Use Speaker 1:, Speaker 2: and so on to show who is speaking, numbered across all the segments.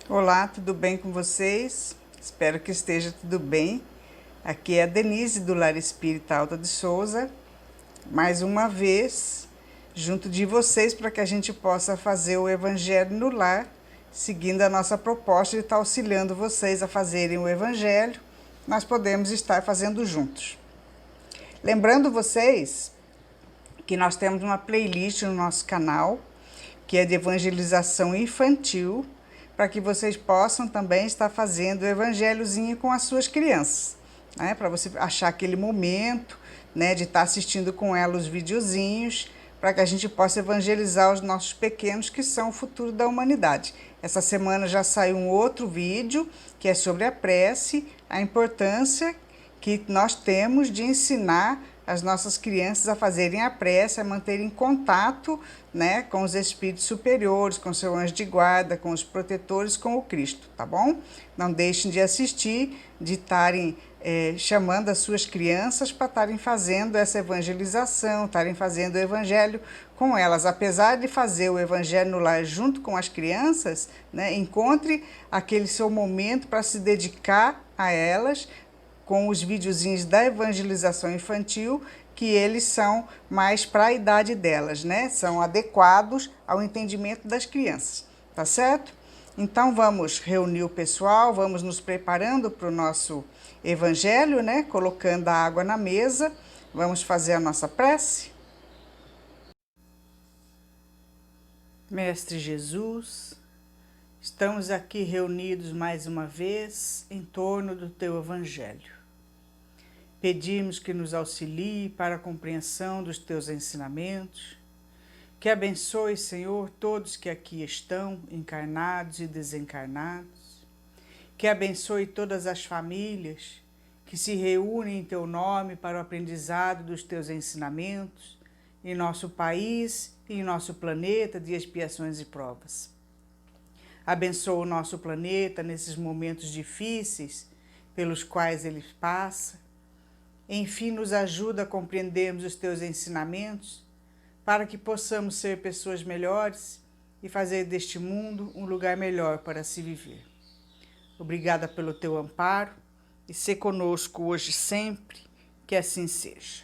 Speaker 1: Olá, tudo bem com vocês? Espero que esteja tudo bem. Aqui é a Denise do Lar Espírita Alta de Souza, mais uma vez, junto de vocês para que a gente possa fazer o Evangelho no lar, seguindo a nossa proposta de estar auxiliando vocês a fazerem o Evangelho, nós podemos estar fazendo juntos. Lembrando vocês que nós temos uma playlist no nosso canal, que é de evangelização infantil, para que vocês possam também estar fazendo o evangelhozinho com as suas crianças, né? Para você achar aquele momento, né, de estar assistindo com elas os videozinhos, para que a gente possa evangelizar os nossos pequenos, que são o futuro da humanidade. Essa semana já saiu um outro vídeo, que é sobre a prece, a importância que nós temos de ensinar as nossas crianças a fazerem a prece, a manterem contato, né, com os espíritos superiores, com seu anjo de guarda, com os protetores, com o Cristo, tá bom? Não deixem de assistir, de estarem chamando as suas crianças para estarem fazendo essa evangelização, estarem fazendo o evangelho com elas. Apesar de fazer o evangelho no lar junto com as crianças, né, encontre aquele seu momento para se dedicar a elas, com os videozinhos da evangelização infantil, que eles são mais para a idade delas, né? São adequados ao entendimento das crianças, tá certo? Então vamos reunir o pessoal, vamos nos preparando para o nosso evangelho, né? Colocando a água na mesa, vamos fazer a nossa prece. Mestre Jesus, estamos aqui reunidos mais uma vez em torno do teu evangelho. Pedimos que nos auxilie para a compreensão dos teus ensinamentos, que abençoe, Senhor, todos que aqui estão, encarnados e desencarnados, que abençoe todas as famílias que se reúnem em teu nome para o aprendizado dos teus ensinamentos, em nosso país e em nosso planeta de expiações e provas. Abençoa o nosso planeta nesses momentos difíceis pelos quais ele passa. Enfim, nos ajuda a compreendermos os teus ensinamentos, para que possamos ser pessoas melhores e fazer deste mundo um lugar melhor para se viver. Obrigada pelo teu amparo e ser conosco hoje e sempre, que assim seja.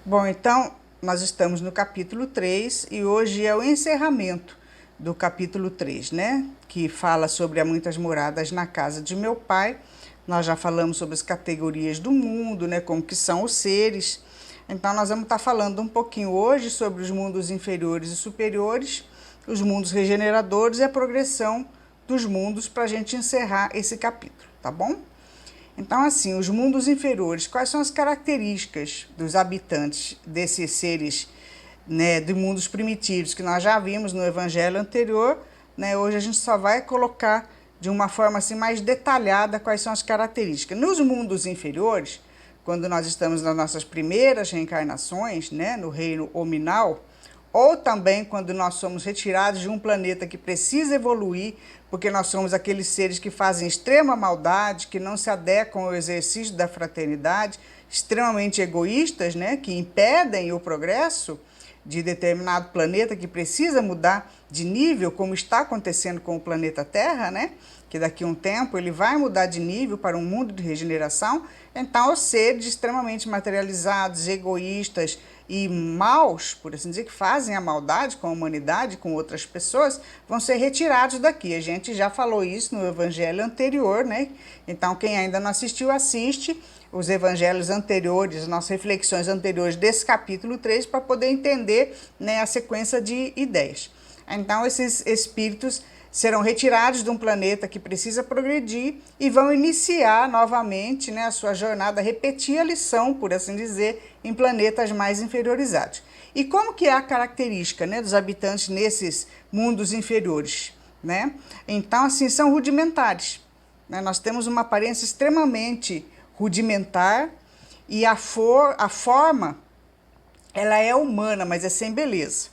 Speaker 1: Bom, então, nós estamos no capítulo 3 e hoje é o encerramento do capítulo 3, né? Que fala sobre há muitas moradas na casa de meu pai. Nós já falamos sobre as categorias do mundo, né? Como que são os seres. Então, nós vamos estar falando um pouquinho hoje sobre os mundos inferiores e superiores, os mundos regeneradores e a progressão dos mundos para a gente encerrar esse capítulo, tá bom? Então, assim, os mundos inferiores, quais são as características dos habitantes desses seres, né, de mundos primitivos, que nós já vimos no evangelho anterior, né? Hoje a gente só vai colocar de uma forma assim mais detalhada quais são as características. Nos mundos inferiores, quando nós estamos nas nossas primeiras reencarnações, né, no reino hominal, ou também quando nós somos retirados de um planeta que precisa evoluir, porque nós somos aqueles seres que fazem extrema maldade, que não se adequam ao exercício da fraternidade, extremamente egoístas, né, que impedem o progresso de determinado planeta que precisa mudar de nível, como está acontecendo com o planeta Terra, né? Que daqui a um tempo ele vai mudar de nível para um mundo de regeneração. Então, os seres extremamente materializados, egoístas e maus, por assim dizer, que fazem a maldade com a humanidade, com outras pessoas, vão ser retirados daqui. A gente já falou isso no evangelho anterior, né? Então, quem ainda não assistiu, assiste os evangelhos anteriores, nossas reflexões anteriores desse capítulo 3, para poder entender, né, a sequência de ideias. Então, esses espíritos serão retirados de um planeta que precisa progredir e vão iniciar novamente, né, a sua jornada, repetir a lição, por assim dizer, em planetas mais inferiorizados. E como que é a característica, né, dos habitantes nesses mundos inferiores, né? Então, assim, são rudimentares, né? Nós temos uma aparência extremamente rudimentar e a forma, ela é humana, mas é sem beleza.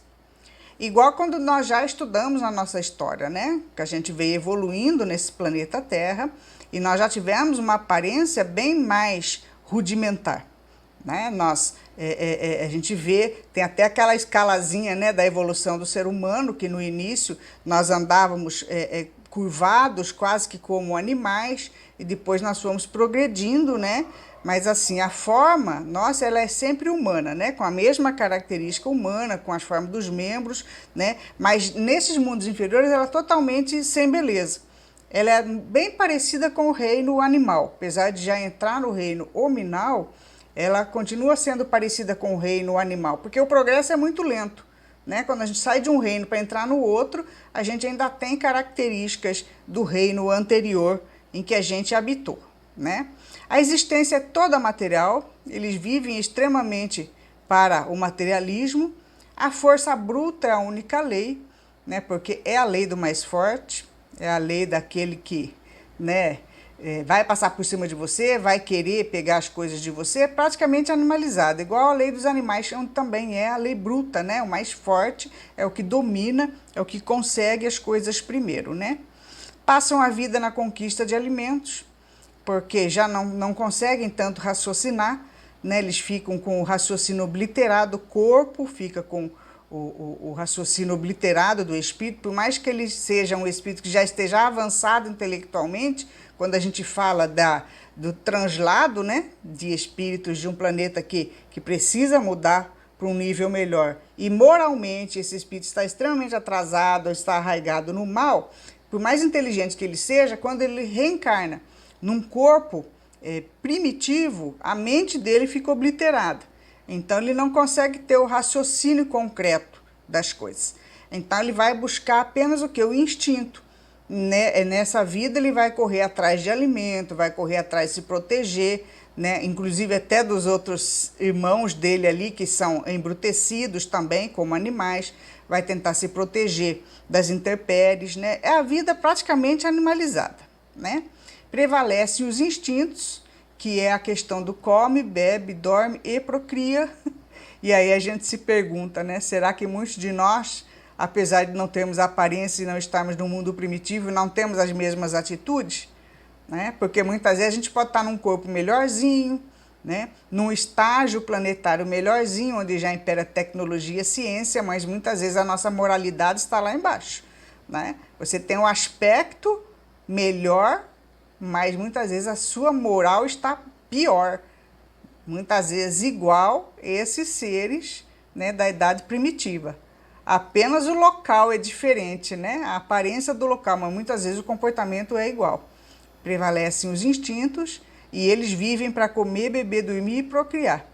Speaker 1: Igual quando nós já estudamos na nossa história, né? Que a gente veio evoluindo nesse planeta Terra e nós já tivemos uma aparência bem mais rudimentar, né? A gente vê, tem até aquela escalazinha, né, da evolução do ser humano, que no início nós andávamos curvados, quase que como animais, e depois nós fomos progredindo, né? Mas assim, a forma nossa, ela é sempre humana, né? Com a mesma característica humana, com as formas dos membros, né? Mas nesses mundos inferiores, ela é totalmente sem beleza. Ela é bem parecida com o reino animal, apesar de já entrar no reino hominal, ela continua sendo parecida com o reino animal, porque o progresso é muito lento, né? Quando a gente sai de um reino para entrar no outro, a gente ainda tem características do reino anterior em que a gente habitou, né? A existência é toda material, eles vivem extremamente para o materialismo. A força bruta é a única lei, né? Porque é a lei do mais forte, é a lei daquele que, né, vai passar por cima de você, vai querer pegar as coisas de você, é praticamente animalizado, igual a lei dos animais, onde também é a lei bruta, né? O mais forte é o que domina, é o que consegue as coisas primeiro, né? Passam a vida na conquista de alimentos, porque já não conseguem tanto raciocinar, né? Eles ficam com o raciocínio obliterado, o corpo fica com o raciocínio obliterado do espírito, por mais que ele seja um espírito que já esteja avançado intelectualmente, quando a gente fala do translado, né, de espíritos de um planeta que precisa mudar para um nível melhor, e moralmente esse espírito está extremamente atrasado, está arraigado no mal, por mais inteligente que ele seja, quando ele reencarna num corpo primitivo, a mente dele fica obliterada. Então, ele não consegue ter o raciocínio concreto das coisas. Então, ele vai buscar apenas o que? O instinto. Nessa vida, ele vai correr atrás de alimento, vai correr atrás de se proteger, né? Inclusive até dos outros irmãos dele ali, que são embrutecidos também, como animais, vai tentar se proteger das intempéries, né? É a vida praticamente animalizada, né? Prevalecem os instintos, que é a questão do come, bebe, dorme e procria. E aí a gente se pergunta, né? Será que muitos de nós, apesar de não termos aparência e não estarmos no mundo primitivo, não temos as mesmas atitudes? Né? Porque muitas vezes a gente pode estar num corpo melhorzinho, né? Num estágio planetário melhorzinho, onde já impera tecnologia e ciência, mas muitas vezes a nossa moralidade está lá embaixo, né? Você tem um aspecto melhor, mas muitas vezes a sua moral está pior, muitas vezes igual esses seres, né, da idade primitiva. Apenas o local é diferente, né? A aparência do local, mas muitas vezes o comportamento é igual. Prevalecem os instintos e eles vivem para comer, beber, dormir e procriar.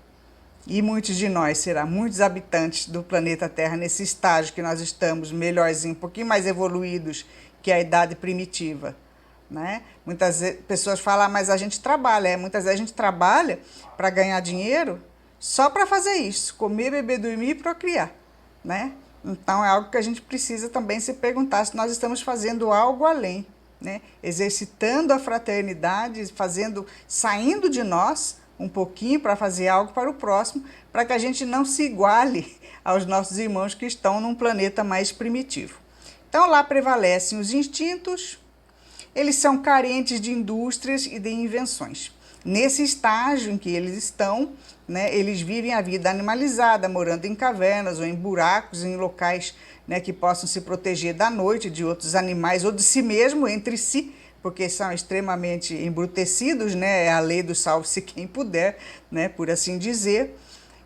Speaker 1: E muitos de nós, muitos habitantes do planeta Terra, nesse estágio que nós estamos, melhorzinho, um pouquinho mais evoluídos que a idade primitiva, né? Muitas pessoas falam, mas a gente trabalha. Muitas vezes a gente trabalha para ganhar dinheiro só para fazer isso, comer, beber, dormir e procriar, né? Então é algo que a gente precisa também se perguntar se nós estamos fazendo algo além, né? Exercitando a fraternidade, saindo de nós um pouquinho para fazer algo para o próximo, para que a gente não se iguale aos nossos irmãos que estão num planeta mais primitivo. Então lá prevalecem os instintos. Eles são carentes de indústrias e de invenções. Nesse estágio em que eles estão, né, eles vivem a vida animalizada, morando em cavernas ou em buracos, em locais, né, que possam se proteger da noite, de outros animais ou de si mesmo, entre si, porque são extremamente embrutecidos, né, é a lei do salve-se quem puder, né, por assim dizer.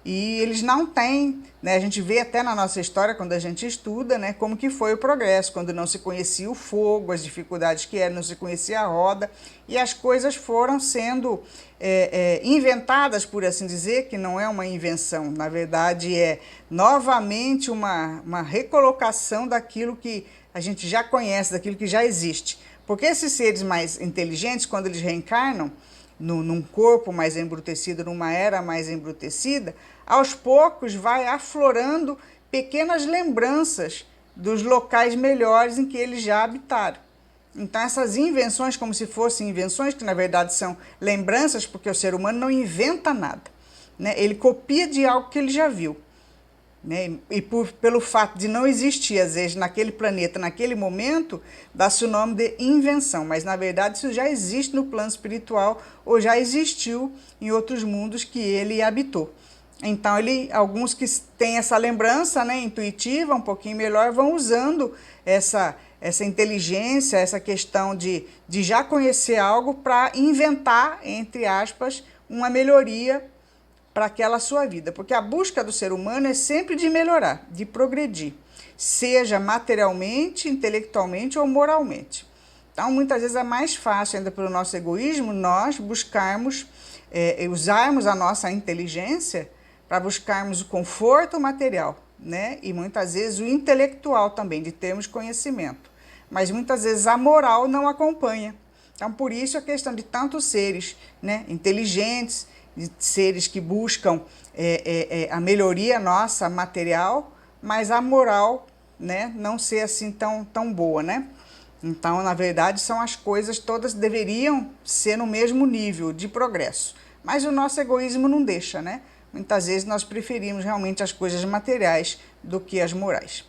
Speaker 1: E eles não têm, né, a gente vê até na nossa história, quando a gente estuda, né, como que foi o progresso, quando não se conhecia o fogo, as dificuldades que era, não se conhecia a roda, e as coisas foram sendo inventadas, por assim dizer, que não é uma invenção, na verdade é novamente uma recolocação daquilo que a gente já conhece, daquilo que já existe. Porque esses seres mais inteligentes, quando eles reencarnam, num corpo mais embrutecido, numa era mais embrutecida, aos poucos vai aflorando pequenas lembranças dos locais melhores em que eles já habitaram. Então essas invenções, como se fossem invenções, que na verdade são lembranças, porque o ser humano não inventa nada, né? Ele copia de algo que ele já viu. né? E pelo fato de não existir, às vezes, naquele planeta, naquele momento, dá-se o nome de invenção. Mas, na verdade, isso já existe no plano espiritual ou já existiu em outros mundos que ele habitou. Então, alguns que têm essa lembrança, né, intuitiva, um pouquinho melhor, vão usando essa inteligência, essa questão de já conhecer algo para inventar, entre aspas, uma melhoria para aquela sua vida. Porque a busca do ser humano é sempre de melhorar, de progredir, seja materialmente, intelectualmente ou moralmente. Então, muitas vezes é mais fácil, ainda pelo nosso egoísmo, nós buscarmos, usarmos a nossa inteligência para buscarmos o conforto material, né? E muitas vezes o intelectual também, de termos conhecimento. Mas muitas vezes a moral não acompanha. Então, por isso a questão de tantos seres, né, inteligentes, de seres que buscam a melhoria nossa material, mas a moral, né, não ser assim tão boa, né? Então, na verdade, são as coisas todas deveriam ser no mesmo nível de progresso. Mas o nosso egoísmo não deixa, né? Muitas vezes nós preferimos realmente as coisas materiais do que as morais.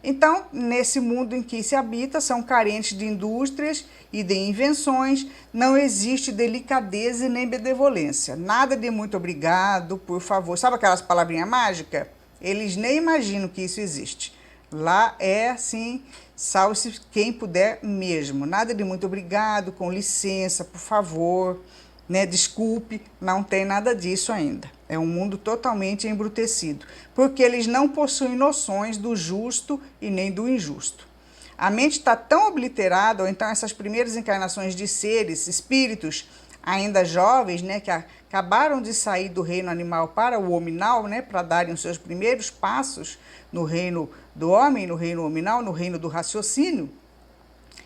Speaker 1: Então, nesse mundo em que se habita, são carentes de indústrias e de invenções, não existe delicadeza e nem benevolência. Nada de muito obrigado, por favor. Sabe aquelas palavrinhas mágicas? Eles nem imaginam que isso existe. Lá é assim, salve-se quem puder mesmo. Nada de muito obrigado, com licença, por favor, né? Desculpe, não tem nada disso ainda. É um mundo totalmente embrutecido, porque eles não possuem noções do justo e nem do injusto. A mente está tão obliterada, ou então essas primeiras encarnações de seres, espíritos ainda jovens, né, que acabaram de sair do reino animal para o hominal, né, para darem os seus primeiros passos no reino do homem, no reino hominal, no reino do raciocínio,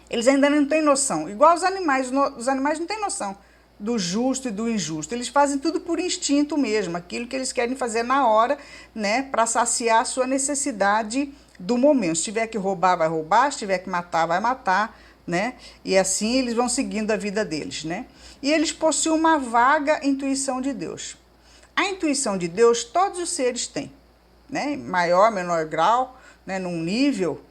Speaker 1: eles ainda não têm noção. Igual os animais não têm noção do justo e do injusto. Eles fazem tudo por instinto mesmo, aquilo que eles querem fazer na hora, né, para saciar a sua necessidade do momento. Se tiver que roubar, vai roubar, se tiver que matar, vai matar, né? E assim eles vão seguindo a vida deles, né? E eles possuem uma vaga intuição de Deus. A intuição de Deus todos os seres têm, né? Maior, menor grau, né, num nível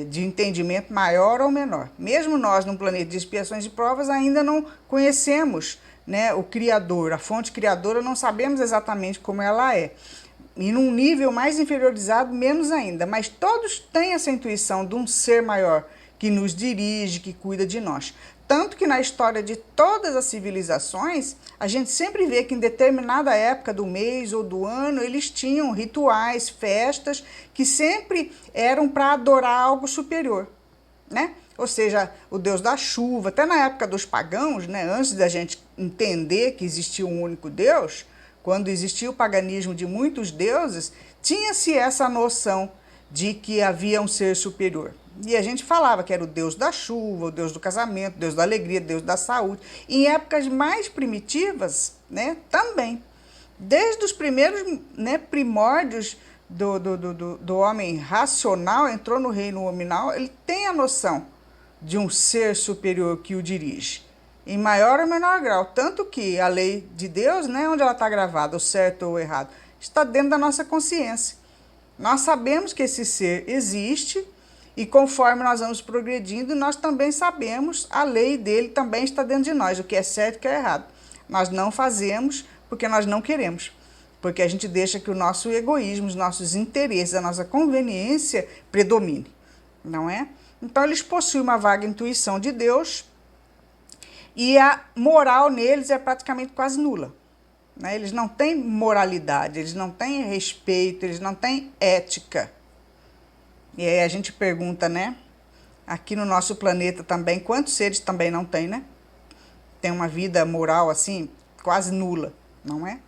Speaker 1: de entendimento maior ou menor. Mesmo nós, num planeta de expiações e provas, ainda não conhecemos, né, o Criador, a fonte criadora, não sabemos exatamente como ela é. E num nível mais inferiorizado, menos ainda. Mas todos têm essa intuição de um ser maior que nos dirige, que cuida de nós. Tanto que na história de todas as civilizações, a gente sempre vê que em determinada época do mês ou do ano, eles tinham rituais, festas, que sempre eram para adorar algo superior, né? Ou seja, o deus da chuva, até na época dos pagãos, né, antes da gente entender que existia um único Deus, quando existia o paganismo de muitos deuses, tinha-se essa noção de que havia um ser superior. E a gente falava que era o deus da chuva, o deus do casamento, o deus da alegria, o deus da saúde. Em épocas mais primitivas, né, também. Desde os primeiros, né, primórdios do homem racional, entrou no reino hominal, ele tem a noção de um ser superior que o dirige, em maior ou menor grau. Tanto que a lei de Deus, né, onde ela está gravada, o certo ou o errado, está dentro da nossa consciência. Nós sabemos que esse ser existe, e conforme nós vamos progredindo, nós também sabemos, a lei dele também está dentro de nós, o que é certo e o que é errado. Nós não fazemos porque nós não queremos, porque a gente deixa que o nosso egoísmo, os nossos interesses, a nossa conveniência predomine, não é? Então eles possuem uma vaga intuição de Deus e a moral neles é praticamente quase nula, né? Eles não têm moralidade, eles não têm respeito, eles não têm ética. E aí a gente pergunta, né? Aqui no nosso planeta também, quantos seres também não tem, né? Tem uma vida moral assim, quase nula, não é?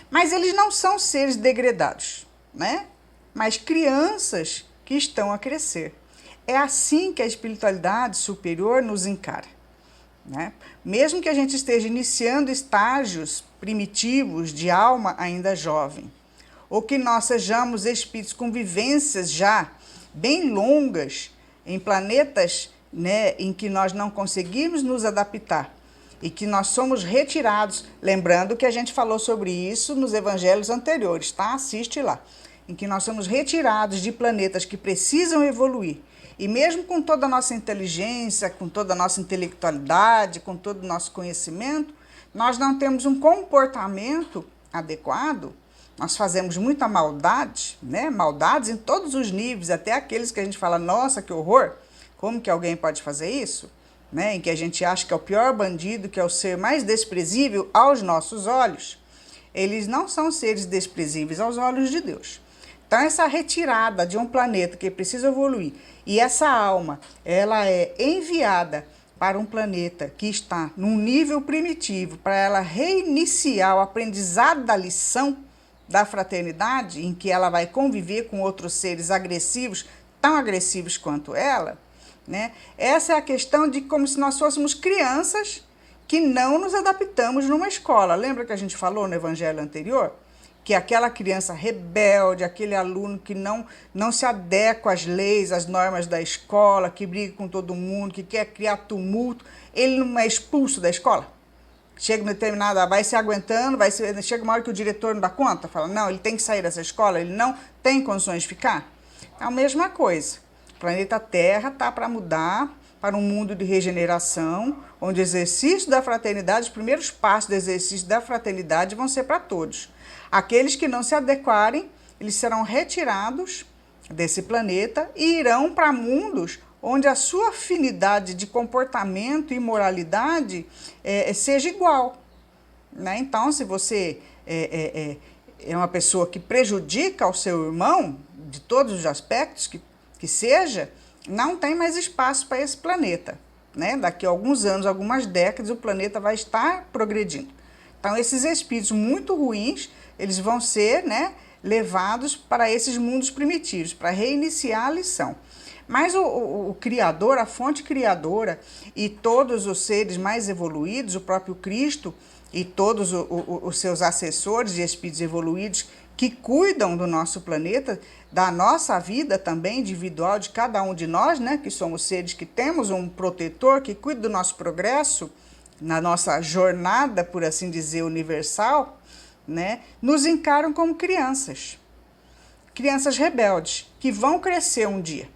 Speaker 1: Mas eles não são seres degradados, né? Mas crianças que estão a crescer. É assim que a espiritualidade superior nos encara, né? Mesmo que a gente esteja iniciando estágios primitivos de alma ainda jovem, ou que nós sejamos espíritos com vivências já bem longas em planetas, né, em que nós não conseguimos nos adaptar e que nós somos retirados, lembrando que a gente falou sobre isso nos evangelhos anteriores, tá? Assiste lá. em que nós somos retirados de planetas que precisam evoluir, e mesmo com toda a nossa inteligência, com toda a nossa intelectualidade, com todo o nosso conhecimento, nós não temos um comportamento adequado, nós fazemos muita maldade, né? Maldades em todos os níveis, até aqueles que a gente fala, nossa, que horror, como que alguém pode fazer isso? Né? Em que a gente acha que é o pior bandido, que é o ser mais desprezível aos nossos olhos. Eles não são seres desprezíveis aos olhos de Deus. Então, essa retirada de um planeta que precisa evoluir, e essa alma, ela é enviada para um planeta que está num nível primitivo, para ela reiniciar o aprendizado da lição da fraternidade, em que ela vai conviver com outros seres agressivos, tão agressivos quanto ela, né? Essa é a questão de como se nós fôssemos crianças que não nos adaptamos numa escola. Lembra que a gente falou no evangelho anterior? Que aquela criança rebelde, aquele aluno que não se adequa às leis, às normas da escola, que briga com todo mundo, que quer criar tumulto, ele não é expulso da escola? Chega um determinado, vai se aguentando, chega uma hora que o diretor não dá conta, fala, não, ele tem que sair dessa escola, ele não tem condições de ficar. É a mesma coisa. O planeta Terra está para mudar para um mundo de regeneração, onde o exercício da fraternidade, os primeiros passos do exercício da fraternidade vão ser para todos. Aqueles que não se adequarem, eles serão retirados desse planeta e irão para mundos onde a sua afinidade de comportamento e moralidade seja igual. Né? Então, se você é uma pessoa que prejudica o seu irmão, de todos os aspectos que seja, não tem mais espaço para esse planeta. Né? Daqui a alguns anos, algumas décadas, o planeta vai estar progredindo. Então, esses espíritos muito ruins, eles vão ser, né, levados para esses mundos primitivos, para reiniciar a lição. Mas o Criador, a fonte criadora e todos os seres mais evoluídos, o próprio Cristo e todos os seus assessores e espíritos evoluídos que cuidam do nosso planeta, da nossa vida também individual, de cada um de nós, né, que somos seres que temos um protetor que cuida do nosso progresso, na nossa jornada, por assim dizer, universal, né, nos encaram como crianças rebeldes, que vão crescer um dia.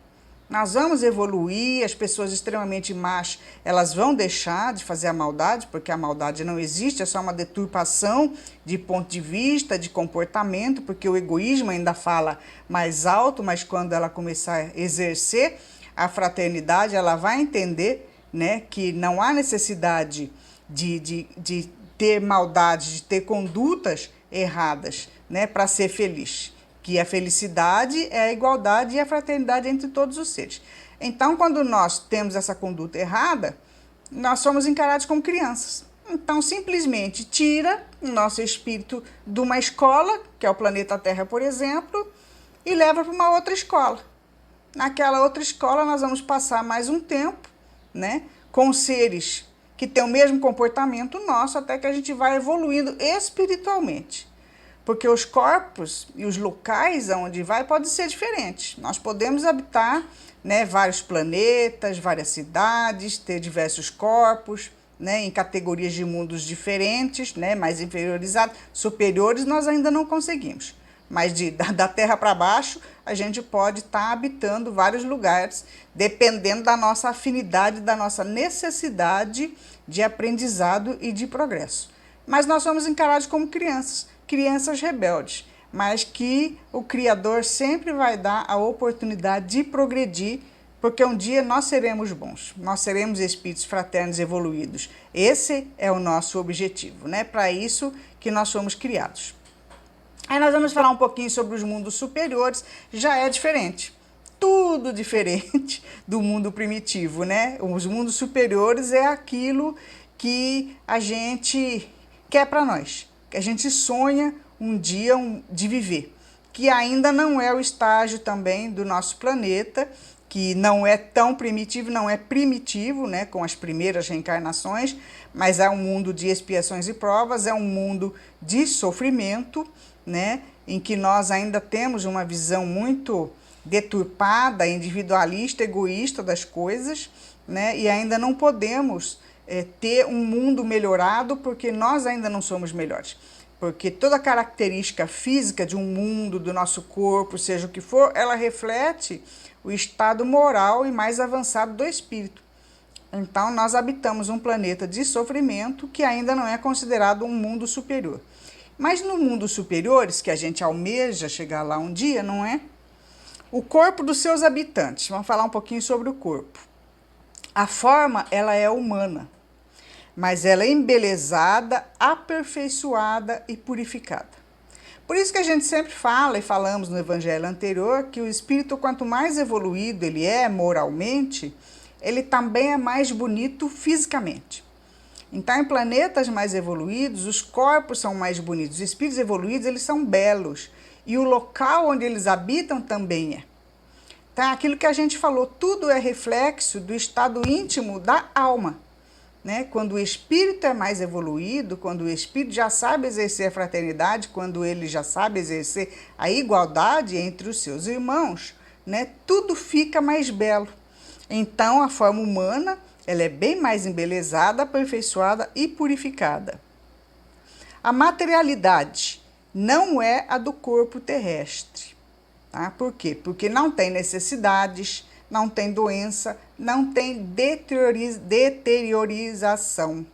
Speaker 1: Nós vamos evoluir, as pessoas extremamente más, elas vão deixar de fazer a maldade, porque a maldade não existe, é só uma deturpação de ponto de vista, de comportamento, porque o egoísmo ainda fala mais alto, mas quando ela começar a exercer a fraternidade, ela vai entender, né, que não há necessidade de ter maldade, de ter condutas erradas, né, para ser feliz. Que a felicidade é a igualdade e a fraternidade entre todos os seres. Então, quando nós temos essa conduta errada, nós somos encarados como crianças. Então, simplesmente tira o nosso espírito de uma escola, que é o planeta Terra, por exemplo, e leva para uma outra escola. Naquela outra escola, nós vamos passar mais um tempo, né, com seres que têm o mesmo comportamento nosso, até que a gente vai evoluindo espiritualmente. Porque os corpos e os locais aonde vai podem ser diferentes. Nós podemos habitar, né, vários planetas, várias cidades, ter diversos corpos, né, em categorias de mundos diferentes, né, mais inferiorizados, superiores nós ainda não conseguimos. Mas da Terra para baixo, a gente pode estar habitando vários lugares, dependendo da nossa afinidade, da nossa necessidade de aprendizado e de progresso. Mas nós somos encarados como crianças rebeldes, mas que o Criador sempre vai dar a oportunidade de progredir, porque um dia nós seremos bons, nós seremos espíritos fraternos evoluídos. Esse é o nosso objetivo, né? Para isso que nós fomos criados. Aí nós vamos falar um pouquinho sobre os mundos superiores, já é diferente. Tudo diferente do mundo primitivo, né? Os mundos superiores é aquilo que a gente quer para nós, que a gente sonha um dia de viver, que ainda não é o estágio também do nosso planeta, que não é tão primitivo, não é primitivo, né, com as primeiras reencarnações, mas é um mundo de expiações e provas, é um mundo de sofrimento, né, em que nós ainda temos uma visão muito deturpada, individualista, egoísta das coisas, né, e ainda não podemos ter um mundo melhorado porque nós ainda não somos melhores. porque toda característica física de um mundo, do nosso corpo, seja o que for, ela reflete o estado moral e mais avançado do espírito. Então, nós habitamos um planeta de sofrimento que ainda não é considerado um mundo superior. Mas no mundo superiores, que a gente almeja chegar lá um dia, não é? O corpo dos seus habitantes, vamos falar um pouquinho sobre o corpo. A forma, ela é humana, mas ela é embelezada, aperfeiçoada e purificada. Por isso que a gente sempre fala, e falamos no evangelho anterior, que o espírito, quanto mais evoluído ele é moralmente, ele também é mais bonito fisicamente. Então, em planetas mais evoluídos, os corpos são mais bonitos, os espíritos evoluídos, eles são belos, e o local onde eles habitam também é. Então, aquilo que a gente falou, tudo é reflexo do estado íntimo da alma. Né? Quando o espírito é mais evoluído, quando o espírito já sabe exercer a fraternidade, quando ele já sabe exercer a igualdade entre os seus irmãos, né? Tudo fica mais belo. Então, a forma humana, ela é bem mais embelezada, aperfeiçoada e purificada. A materialidade não é a do corpo terrestre. Tá? Por quê? Porque não tem necessidades, não tem doença, não tem deterioração.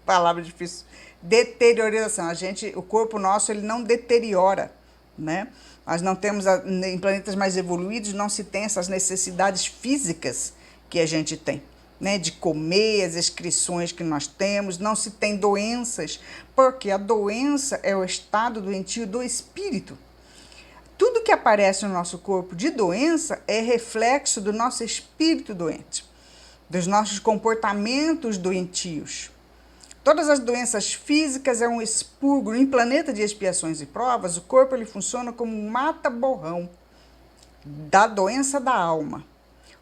Speaker 1: Palavra difícil. Deterioração. O corpo nosso, ele não deteriora, né? Nós não temos, em planetas mais evoluídos, não se tem essas necessidades físicas que a gente tem, né? De comer, as excreções que nós temos, não se tem doenças, porque a doença é o estado doentio do espírito. Tudo que aparece no nosso corpo de doença é reflexo do nosso espírito doente, dos nossos comportamentos doentios. Todas as doenças físicas é um expurgo. Em planeta de expiações e provas, o corpo ele funciona como um mata-borrão da doença da alma.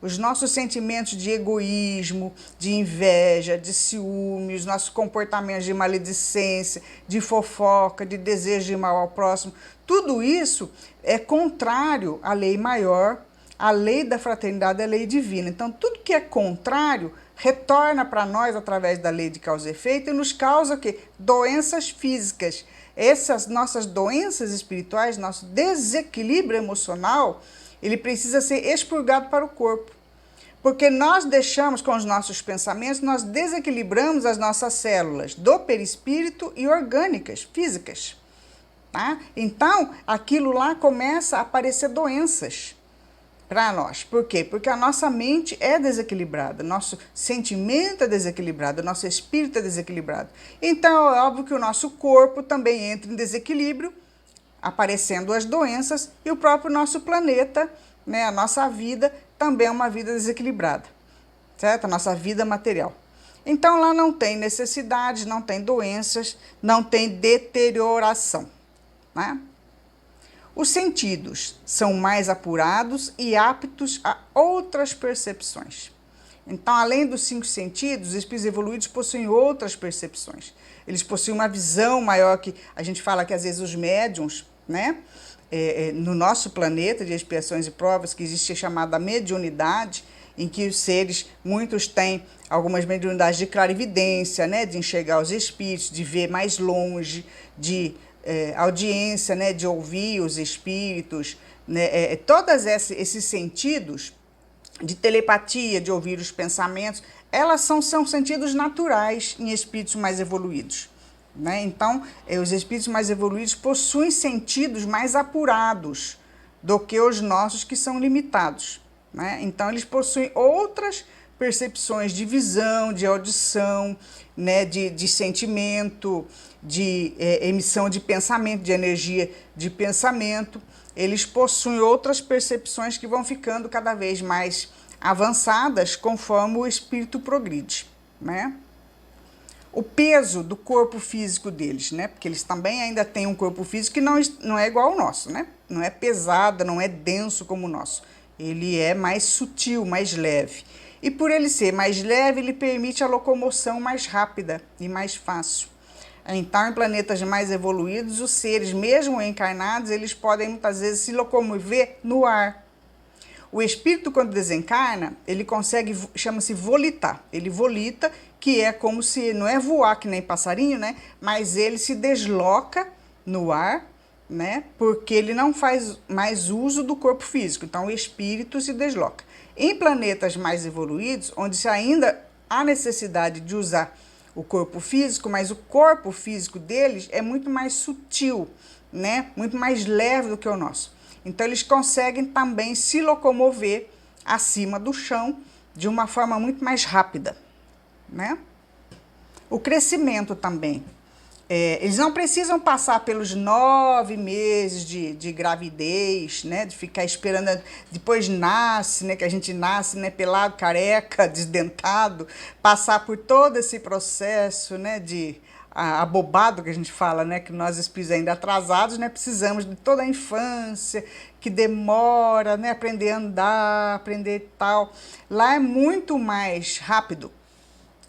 Speaker 1: Os nossos sentimentos de egoísmo, de inveja, de ciúme, os nossos comportamentos de maledicência, de fofoca, de desejo de mal ao próximo, tudo isso é contrário à lei maior, à lei da fraternidade, à lei divina. Então, tudo que é contrário retorna para nós através da lei de causa e efeito e nos causa o quê? Doenças físicas. Essas nossas doenças espirituais, nosso desequilíbrio emocional, ele precisa ser expurgado para o corpo. Porque nós deixamos, com os nossos pensamentos, nós desequilibramos as nossas células do perispírito e orgânicas, físicas. Tá? Então, aquilo lá começa a aparecer doenças para nós. Por quê? Porque a nossa mente é desequilibrada, nosso sentimento é desequilibrado, nosso espírito é desequilibrado. Então, é óbvio que o nosso corpo também entra em desequilíbrio, aparecendo as doenças, e o próprio nosso planeta, né, a nossa vida, também é uma vida desequilibrada, certo? A nossa vida material. Então, lá não tem necessidades, não tem doenças, não tem deterioração, né? Os sentidos são mais apurados e aptos a outras percepções. Então, além dos 5 sentidos, os espíritos evoluídos possuem outras percepções. Eles possuem uma visão maior, que a gente fala que às vezes os médiuns, né? No nosso planeta de expiações e provas, que existe a chamada mediunidade, em que os seres, muitos têm algumas mediunidades de clarividência, né? De enxergar os espíritos, de ver mais longe, de audiência, né, de ouvir os espíritos, né, todos esses sentidos de telepatia, de ouvir os pensamentos, elas são sentidos naturais em espíritos mais evoluídos. Né? Então, os espíritos mais evoluídos possuem sentidos mais apurados do que os nossos, que são limitados. Né? Então, eles possuem outras percepções de visão, de audição, né, de sentimento, de emissão de pensamento, de energia de pensamento. Eles possuem outras percepções que vão ficando cada vez mais avançadas conforme o espírito progride, né? O peso do corpo físico deles, né? Porque eles também ainda têm um corpo físico que não é igual ao nosso, né? Não é pesado, não é denso como o nosso. Ele é mais sutil, mais leve. E por ele ser mais leve, ele permite a locomoção mais rápida e mais fácil. Então, em planetas mais evoluídos, os seres, mesmo encarnados, eles podem muitas vezes se locomover no ar. O espírito, quando desencarna, ele consegue, chama-se volitar. Ele volita, que é como se, não é voar que nem passarinho, né? Mas ele se desloca no ar, né? Porque ele não faz mais uso do corpo físico, então o espírito se desloca. Em planetas mais evoluídos, onde ainda há necessidade de usar o corpo físico, mas o corpo físico deles é muito mais sutil, né? Muito mais leve do que o nosso. Então eles conseguem também se locomover acima do chão de uma forma muito mais rápida, né? O crescimento também. Eles não precisam passar pelos 9 meses de gravidez, né? De ficar esperando, depois nasce, né? Que a gente nasce, né? Pelado, careca, desdentado, passar por todo esse processo, né? De abobado que a gente fala, né? Que nós espíritos ainda atrasados, né? Precisamos de toda a infância, que demora, né? Aprender a andar, aprender tal. Lá é muito mais rápido,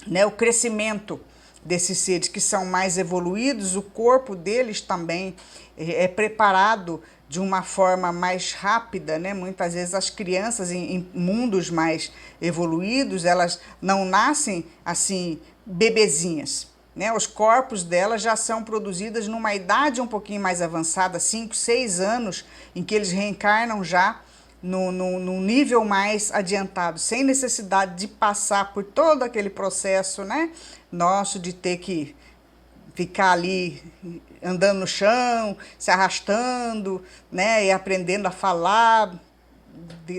Speaker 1: né? O crescimento desses seres que são mais evoluídos, o corpo deles também é preparado de uma forma mais rápida, né? Muitas vezes as crianças em mundos mais evoluídos, elas não nascem assim bebezinhas, né? Os corpos delas já são produzidos numa idade um pouquinho mais avançada, 5, 6 anos, em que eles reencarnam já num nível mais adiantado, sem necessidade de passar por todo aquele processo, né, nosso de ter que ficar ali andando no chão, se arrastando, né, e aprendendo a falar,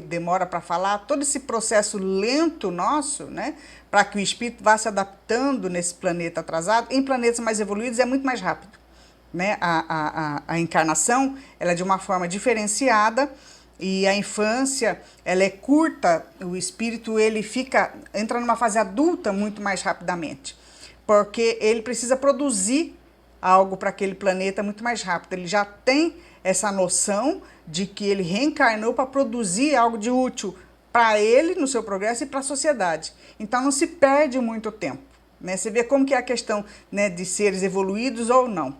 Speaker 1: demora para falar, todo esse processo lento nosso, né, para que o espírito vá se adaptando nesse planeta atrasado. Em planetas mais evoluídos é muito mais rápido, né, a encarnação ela é de uma forma diferenciada. E a infância, ela é curta, o espírito ele entra numa fase adulta muito mais rapidamente, porque ele precisa produzir algo para aquele planeta muito mais rápido. Ele já tem essa noção de que ele reencarnou para produzir algo de útil para ele, no seu progresso, e para a sociedade. Então não se perde muito tempo, né? Você vê como que é a questão, né, de seres evoluídos ou não.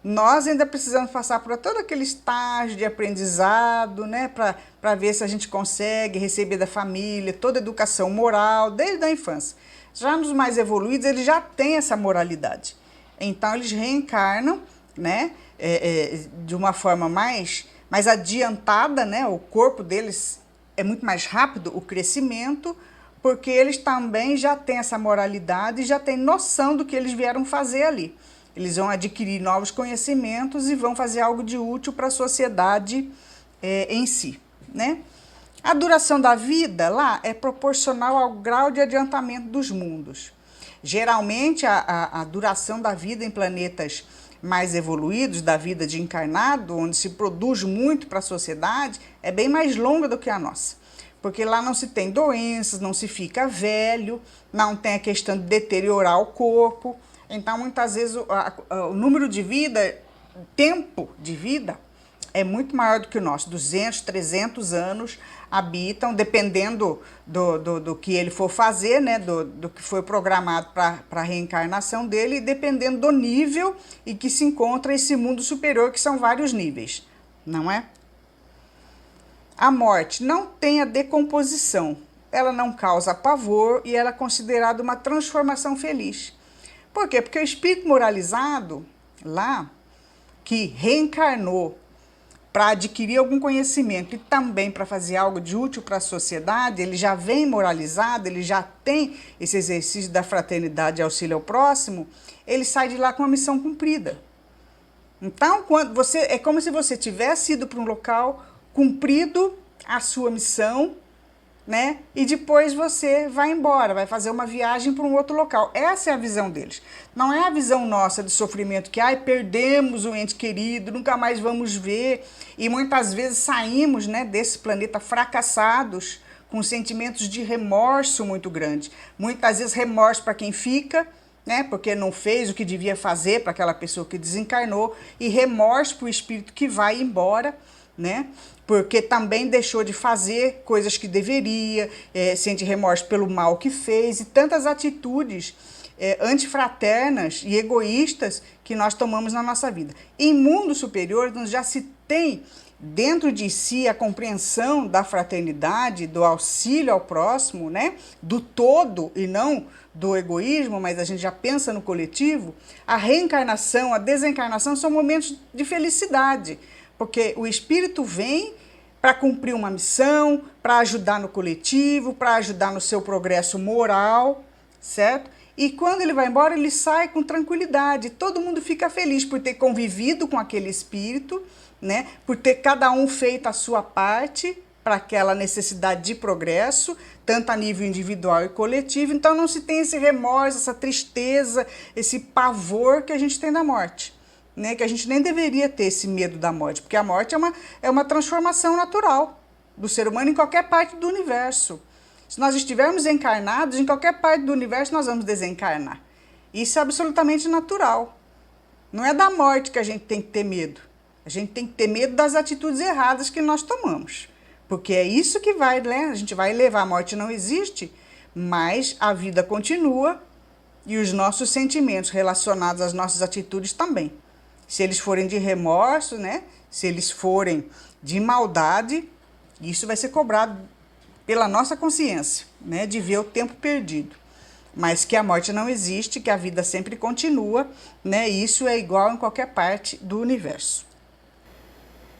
Speaker 1: Nós ainda precisamos passar por todo aquele estágio de aprendizado, né, para ver se a gente consegue receber da família toda a educação moral desde a infância. Já nos mais evoluídos, eles já têm essa moralidade. Então, eles reencarnam, né, de uma forma mais adiantada, né, o corpo deles é muito mais rápido, o crescimento, porque eles também já têm essa moralidade e já têm noção do que eles vieram fazer ali. Eles vão adquirir novos conhecimentos e vão fazer algo de útil para a sociedade em si, né? A duração da vida lá é proporcional ao grau de adiantamento dos mundos. Geralmente, a duração da vida em planetas mais evoluídos, da vida de encarnado, onde se produz muito para a sociedade, é bem mais longa do que a nossa. Porque lá não se tem doenças, não se fica velho, não tem a questão de deteriorar o corpo. Então, muitas vezes, o número de vida, tempo de vida, é muito maior do que o nosso. 200, 300 anos habitam, dependendo do que ele for fazer, né, do que foi programado para a reencarnação dele, e dependendo do nível em que se encontra esse mundo superior, que são vários níveis, não é? A morte não tem a decomposição. Ela não causa pavor e ela é considerada uma transformação feliz. Por quê? Porque o espírito moralizado lá, que reencarnou para adquirir algum conhecimento e também para fazer algo de útil para a sociedade, ele já vem moralizado, ele já tem esse exercício da fraternidade e auxílio ao próximo, ele sai de lá com a missão cumprida. Então, quando é como se você tivesse ido para um local, cumprido a sua missão, né? E depois você vai embora, vai fazer uma viagem para um outro local. Essa é a visão deles. Não é a visão nossa de sofrimento, que perdemos um ente querido, nunca mais vamos ver. E muitas vezes saímos, né, desse planeta fracassados, com sentimentos de remorso muito grande. Muitas vezes remorso para quem fica, né, porque não fez o que devia fazer para aquela pessoa que desencarnou, e remorso para o espírito que vai embora, né? Porque também deixou de fazer coisas que deveria, sente remorso pelo mal que fez, e tantas atitudes antifraternas e egoístas que nós tomamos na nossa vida. Em mundos superiores, já se tem dentro de si a compreensão da fraternidade, do auxílio ao próximo, né? Do todo e não do egoísmo, mas a gente já pensa no coletivo, a reencarnação, a desencarnação são momentos de felicidade, porque o espírito vem para cumprir uma missão, para ajudar no coletivo, para ajudar no seu progresso moral, certo? E quando ele vai embora, ele sai com tranquilidade. Todo mundo fica feliz por ter convivido com aquele espírito, né? Por ter cada um feito a sua parte para aquela necessidade de progresso, tanto a nível individual e coletivo. Então não se tem esse remorso, essa tristeza, esse pavor que a gente tem da morte, né? Que a gente nem deveria ter esse medo da morte, porque a morte é uma transformação natural do ser humano em qualquer parte do universo. Se nós estivermos encarnados, em qualquer parte do universo nós vamos desencarnar. Isso é absolutamente natural. Não é da morte que a gente tem que ter medo. A gente tem que ter medo das atitudes erradas que nós tomamos. Porque é isso que vai, né? A gente vai levar. A morte não existe, mas a vida continua e os nossos sentimentos relacionados às nossas atitudes também. Se eles forem de remorso, né? Se eles forem de maldade, isso vai ser cobrado pela nossa consciência, né? De ver o tempo perdido. Mas que a morte não existe, que a vida sempre continua, né? Isso é igual em qualquer parte do universo.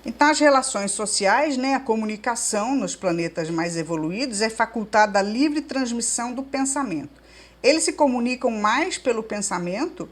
Speaker 1: Então, as relações sociais, né, a comunicação nos planetas mais evoluídos é facultada a livre transmissão do pensamento. Eles se comunicam mais pelo pensamento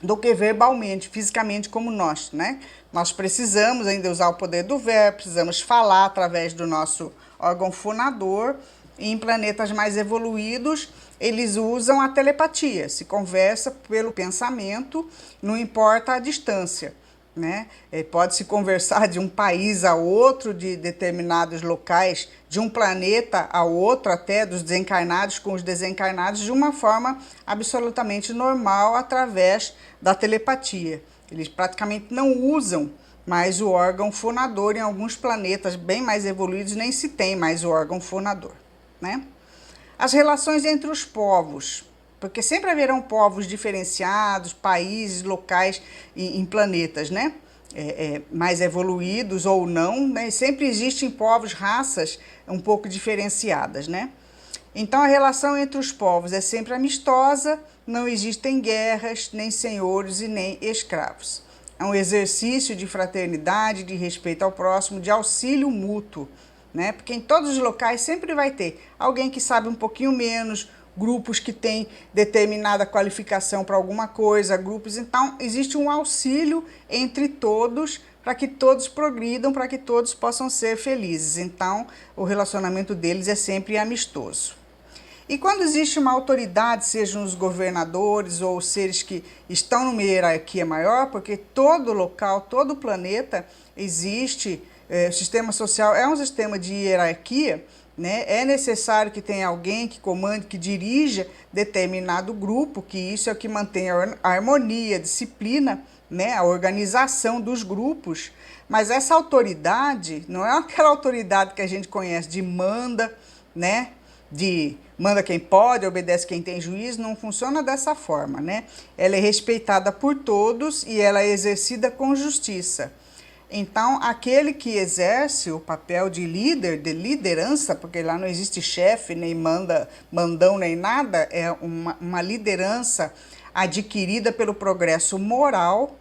Speaker 1: do que verbalmente, fisicamente como nós, né? Nós precisamos ainda usar o poder do verbo, precisamos falar através do nosso órgão fonador. E em planetas mais evoluídos, eles usam a telepatia, se conversa pelo pensamento, não importa a distância, né? Pode-se conversar de um país a outro, de determinados locais, de um planeta a outro, até dos desencarnados com os desencarnados, de uma forma absolutamente normal, através da telepatia. Eles praticamente não usam mais o órgão fonador. Em alguns planetas bem mais evoluídos nem se tem mais o órgão fonador, né? As relações entre os povos, porque sempre haverão povos diferenciados, países, locais em planetas, né? Mais evoluídos ou não, né? Sempre existem povos, raças um pouco diferenciadas, né? Então a relação entre os povos é sempre amistosa, não existem guerras, nem senhores e nem escravos. É um exercício de fraternidade, de respeito ao próximo, de auxílio mútuo, né? Porque em todos os locais sempre vai ter alguém que sabe um pouquinho menos, grupos que têm determinada qualificação para alguma coisa, grupos. Então, existe um auxílio entre todos para que todos progridam, para que todos possam ser felizes. Então, o relacionamento deles é sempre amistoso. E quando existe uma autoridade, sejam os governadores ou os seres que estão numa hierarquia maior, porque todo local, todo planeta existe, o sistema social é um sistema de hierarquia, né? É necessário que tenha alguém que comande, que dirija determinado grupo, que isso é o que mantém a harmonia, a disciplina, né? A organização dos grupos. Mas essa autoridade não é aquela autoridade que a gente conhece de manda, né? De manda quem pode, obedece quem tem juízo, não funciona dessa forma, né? Ela é respeitada por todos e ela é exercida com justiça. Então, aquele que exerce o papel de líder, de liderança, porque lá não existe chefe, nem mandão, nem nada, é uma liderança adquirida pelo progresso moral,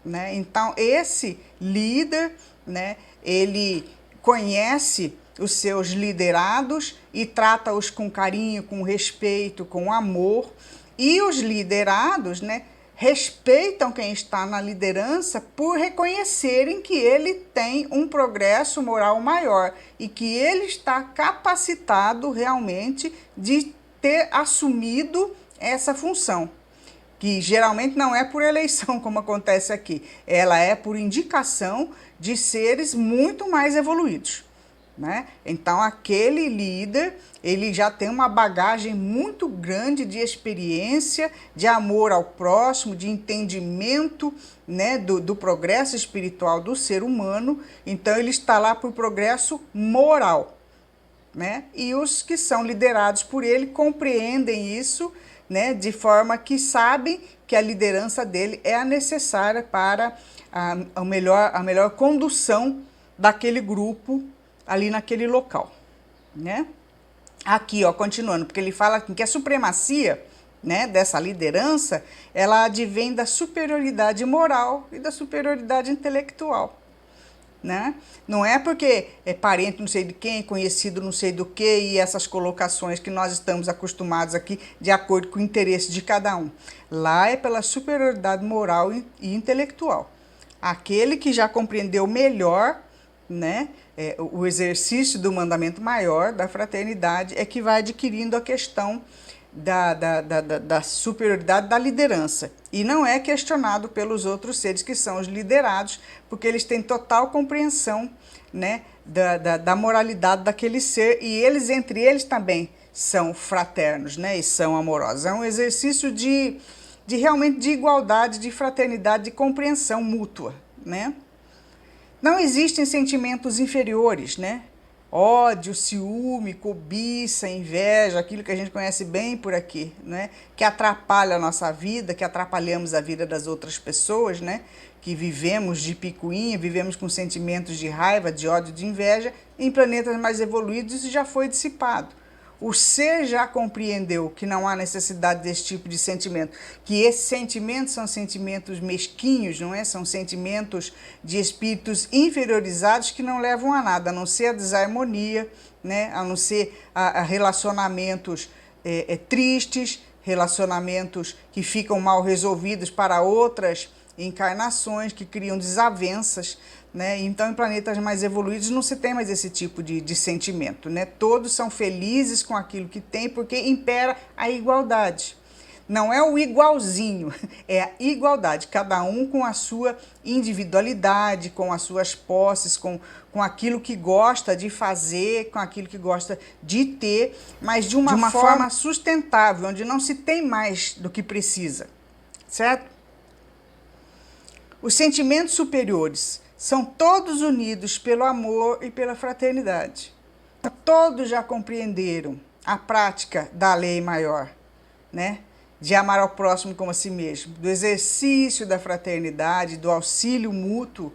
Speaker 1: né? Então, esse líder, né, ele conhece os seus liderados e trata-os com carinho, com respeito, com amor. E os liderados, né, respeitam quem está na liderança por reconhecerem que ele tem um progresso moral maior e que ele está capacitado realmente de ter assumido essa função, que geralmente não é por eleição, como acontece aqui, ela é por indicação de seres muito mais evoluídos, né? Então, aquele líder, ele já tem uma bagagem muito grande de experiência, de amor ao próximo, de entendimento, né, do progresso espiritual do ser humano. Então, ele está lá por progresso moral, né? E os que são liderados por ele compreendem isso, né, de forma que sabem que a liderança dele é a necessária para a melhor condução daquele grupo ali naquele local, né? Aqui, ó, continuando, porque ele fala que a supremacia, né, dessa liderança, ela advém da superioridade moral e da superioridade intelectual, né? Não é porque é parente não sei de quem, conhecido não sei do que, e essas colocações que nós estamos acostumados aqui de acordo com o interesse de cada um. Lá é pela superioridade moral e intelectual. Aquele que já compreendeu melhor, né, o exercício do mandamento maior da fraternidade é que vai adquirindo a questão da superioridade da liderança. E não é questionado pelos outros seres que são os liderados, porque eles têm total compreensão, né, da moralidade daquele ser, e eles, entre eles, também são fraternos, né, e são amorosos. É um exercício realmente de igualdade, de fraternidade, de compreensão mútua, né? Não existem sentimentos inferiores, né? Ódio, ciúme, cobiça, inveja, aquilo que a gente conhece bem por aqui, né? Que atrapalha a nossa vida, que atrapalhamos a vida das outras pessoas, né? Que vivemos de picuinha, vivemos com sentimentos de raiva, de ódio, de inveja. Em planetas mais evoluídos isso já foi dissipado. O ser já compreendeu que não há necessidade desse tipo de sentimento, que esses sentimentos são sentimentos mesquinhos, não é? São sentimentos de espíritos inferiorizados que não levam a nada, a não ser a desarmonia, né? A não ser a relacionamentos tristes, relacionamentos que ficam mal resolvidos para outras encarnações, que criam desavenças, né? Então, em planetas mais evoluídos não se tem mais esse tipo de sentimento, né? Todos são felizes com aquilo que tem, porque impera a igualdade. Não é o igualzinho, é a igualdade, cada um com a sua individualidade, com as suas posses, com aquilo que gosta de fazer, com aquilo que gosta de ter, mas de uma forma sustentável, onde não se tem mais do que precisa, certo? Os sentimentos superiores são todos unidos pelo amor e pela fraternidade. Todos já compreenderam a prática da lei maior, né? De amar ao próximo como a si mesmo, do exercício da fraternidade, do auxílio mútuo.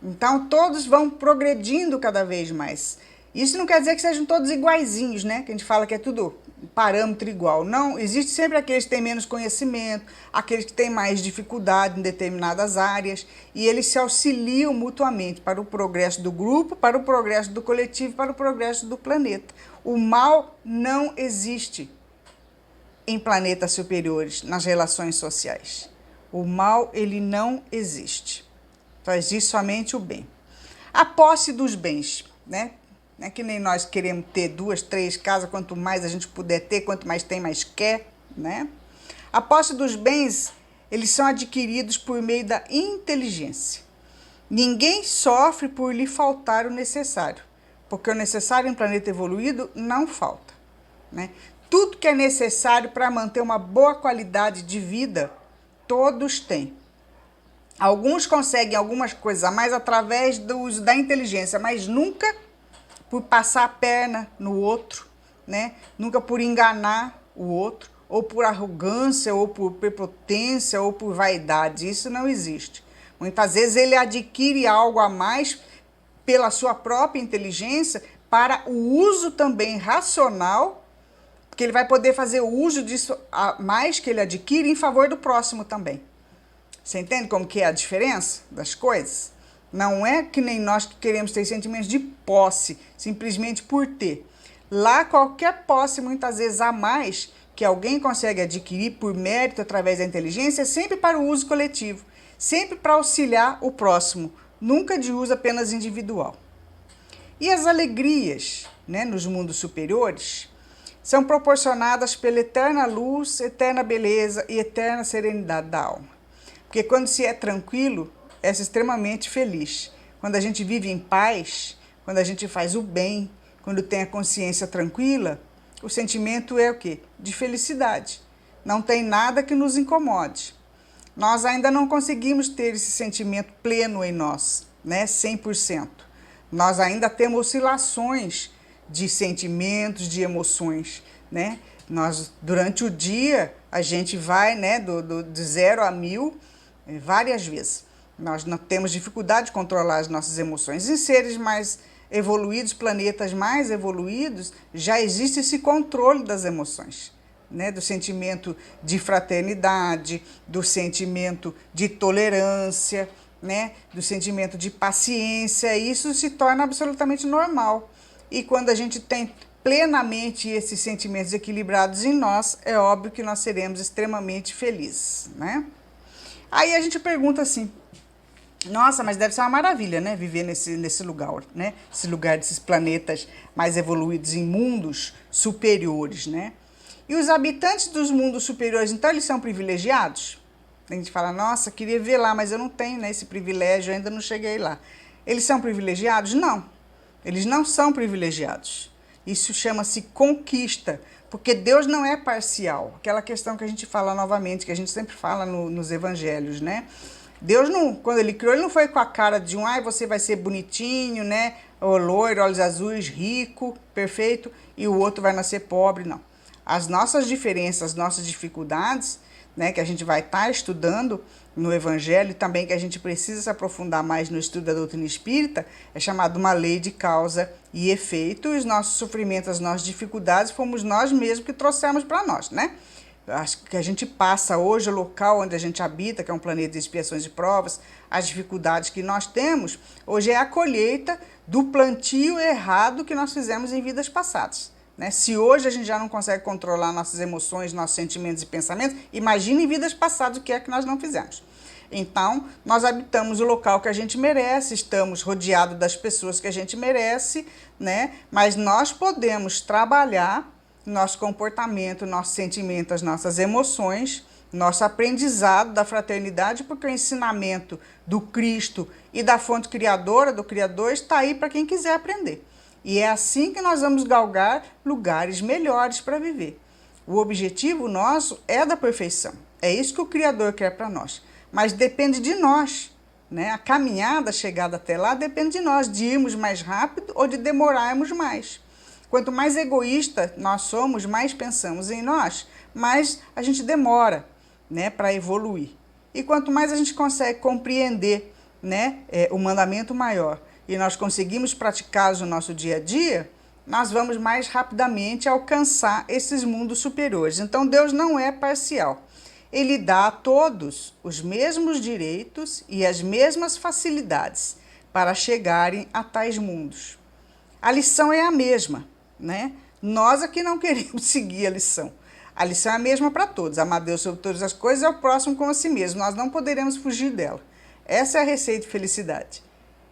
Speaker 1: Então, todos vão progredindo cada vez mais. Isso não quer dizer que sejam todos iguaizinhos, né? Que a gente fala que é tudo parâmetro igual. Não, existe sempre aqueles que têm menos conhecimento, aqueles que têm mais dificuldade em determinadas áreas, e eles se auxiliam mutuamente para o progresso do grupo, para o progresso do coletivo, para o progresso do planeta. O mal não existe em planetas superiores, nas relações sociais. O mal, ele não existe. Só existe somente o bem. A posse dos bens, né? Não é que nem nós queremos ter 2, 3 casas, quanto mais a gente puder ter, quanto mais tem, mais quer, né? A posse dos bens, eles são adquiridos por meio da inteligência. Ninguém sofre por lhe faltar o necessário, porque o necessário em planeta evoluído não falta, né? Tudo que é necessário para manter uma boa qualidade de vida, todos têm. Alguns conseguem algumas coisas a mais através do uso da inteligência, mas nunca por passar a perna no outro, né? Nunca por enganar o outro, ou por arrogância, ou por prepotência, ou por vaidade. Isso não existe. Muitas vezes ele adquire algo a mais pela sua própria inteligência para o uso também racional, porque ele vai poder fazer o uso disso a mais que ele adquire em favor do próximo também. Você entende como que é a diferença das coisas? Não é que nem nós que queremos ter sentimentos de posse, simplesmente por ter. Lá, qualquer posse, muitas vezes a mais, que alguém consegue adquirir por mérito através da inteligência, é sempre para o uso coletivo, sempre para auxiliar o próximo, nunca de uso apenas individual. E as alegrias, né, nos mundos superiores são proporcionadas pela eterna luz, eterna beleza e eterna serenidade da alma. Porque quando se é tranquilo, é extremamente feliz. Quando a gente vive em paz, quando a gente faz o bem, quando tem a consciência tranquila, o sentimento é o quê? De felicidade. Não tem nada que nos incomode. Nós ainda não conseguimos ter esse sentimento pleno em nós, né? 100%. Nós ainda temos oscilações de sentimentos, de emoções, né? Nós, durante o dia, a gente vai, né, de 0 a 1000 várias vezes. Nós não temos dificuldade de controlar as nossas emoções. Em seres mais evoluídos, planetas mais evoluídos, já existe esse controle das emoções, né? Do sentimento de fraternidade, do sentimento de tolerância, né? Do sentimento de paciência. Isso se torna absolutamente normal. E quando a gente tem plenamente esses sentimentos equilibrados em nós, é óbvio que nós seremos extremamente felizes, né? Aí a gente pergunta assim, nossa, mas deve ser uma maravilha, né? Viver nesse lugar, né? Esse lugar desses planetas mais evoluídos em mundos superiores, né? E os habitantes dos mundos superiores, então, eles são privilegiados? A gente fala, nossa, queria ver lá, mas eu não tenho, né, esse privilégio, ainda não cheguei lá. Eles são privilegiados? Não. Eles não são privilegiados. Isso chama-se conquista, porque Deus não é parcial. Aquela questão que a gente fala novamente, que a gente sempre fala nos evangelhos, né? Deus, não, quando ele criou, ele não foi com a cara de um, ai, você vai ser bonitinho, né? Ou loiro, olhos azuis, rico, perfeito, e o outro vai nascer pobre, não. As nossas diferenças, as nossas dificuldades, né, que a gente vai estar estudando no Evangelho, e também que a gente precisa se aprofundar mais no estudo da doutrina espírita, é chamado uma lei de causa e efeito, e os nossos sofrimentos, as nossas dificuldades, fomos nós mesmos que trouxemos para nós, né? Acho que a gente passa hoje, o local onde a gente habita, que é um planeta de expiações e provas, as dificuldades que nós temos, hoje é a colheita do plantio errado que nós fizemos em vidas passadas, né? Se hoje a gente já não consegue controlar nossas emoções, nossos sentimentos e pensamentos, imagine em vidas passadas o que é que nós não fizemos. Então, nós habitamos o local que a gente merece, estamos rodeados das pessoas que a gente merece, né? Mas nós podemos trabalhar nosso comportamento, nosso sentimento, as nossas emoções, nosso aprendizado da fraternidade, porque o ensinamento do Cristo e da fonte criadora, do Criador, está aí para quem quiser aprender. E é assim que nós vamos galgar lugares melhores para viver. O objetivo nosso é da perfeição. É isso que o Criador quer para nós. Mas depende de nós, né? A caminhada, a chegada até lá, depende de nós, de irmos mais rápido ou de demorarmos mais. Quanto mais egoísta nós somos, mais pensamos em nós, mais a gente demora, né, para evoluir. E quanto mais a gente consegue compreender, né, o mandamento maior e nós conseguimos praticá-los no nosso dia a dia, nós vamos mais rapidamente alcançar esses mundos superiores. Então Deus não é parcial. Ele dá a todos os mesmos direitos e as mesmas facilidades para chegarem a tais mundos. A lição é a mesma, né? Nós aqui não queremos seguir a lição. A lição é a mesma para todos. Amar Deus sobre todas as coisas é o próximo como a si mesmo. Nós não poderemos fugir dela. Essa é a receita de felicidade.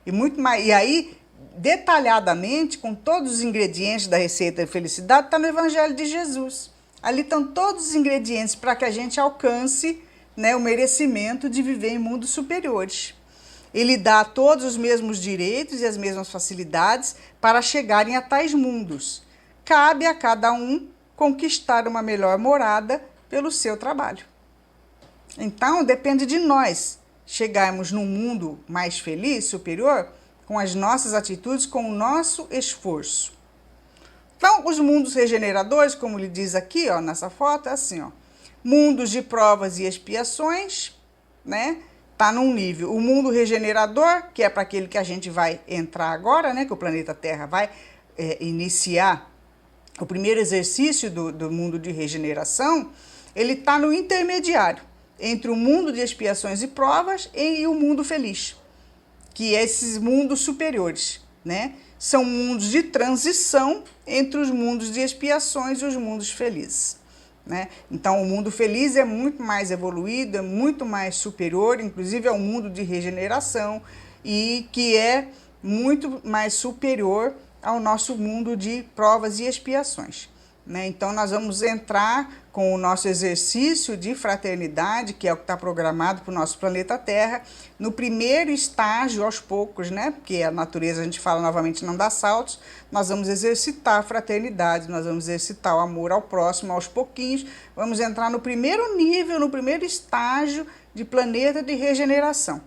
Speaker 1: E muito mais. E aí, detalhadamente, com todos os ingredientes da receita de felicidade, está no Evangelho de Jesus. Ali estão todos os ingredientes para que a gente alcance, né, o merecimento de viver em mundos superiores. Ele dá a todos os mesmos direitos e as mesmas facilidades para chegarem a tais mundos. Cabe a cada um conquistar uma melhor morada pelo seu trabalho. Então, depende de nós chegarmos num mundo mais feliz, superior, com as nossas atitudes, com o nosso esforço. Então, os mundos regeneradores, como ele diz aqui, ó, nessa foto, é assim, ó, mundos de provas e expiações, né? Tá num nível. O mundo regenerador, que é para aquele que a gente vai entrar agora, né? Que o planeta Terra vai iniciar o primeiro exercício do mundo de regeneração, ele está no intermediário entre o mundo de expiações e provas e o mundo feliz, que é esses mundos superiores, né? São mundos de transição entre os mundos de expiações e os mundos felizes, né? Então, o mundo feliz é muito mais evoluído, é muito mais superior, inclusive é um mundo de regeneração e que é muito mais superior ao nosso mundo de provas e expiações, né? Então, nós vamos entrar com o nosso exercício de fraternidade, que é o que está programado para o nosso planeta Terra, no primeiro estágio, aos poucos, né? Porque a natureza, a gente fala novamente, não dá saltos. Nós vamos exercitar a fraternidade, nós vamos exercitar o amor ao próximo aos pouquinhos. Vamos entrar no primeiro nível, no primeiro estágio de planeta de regeneração,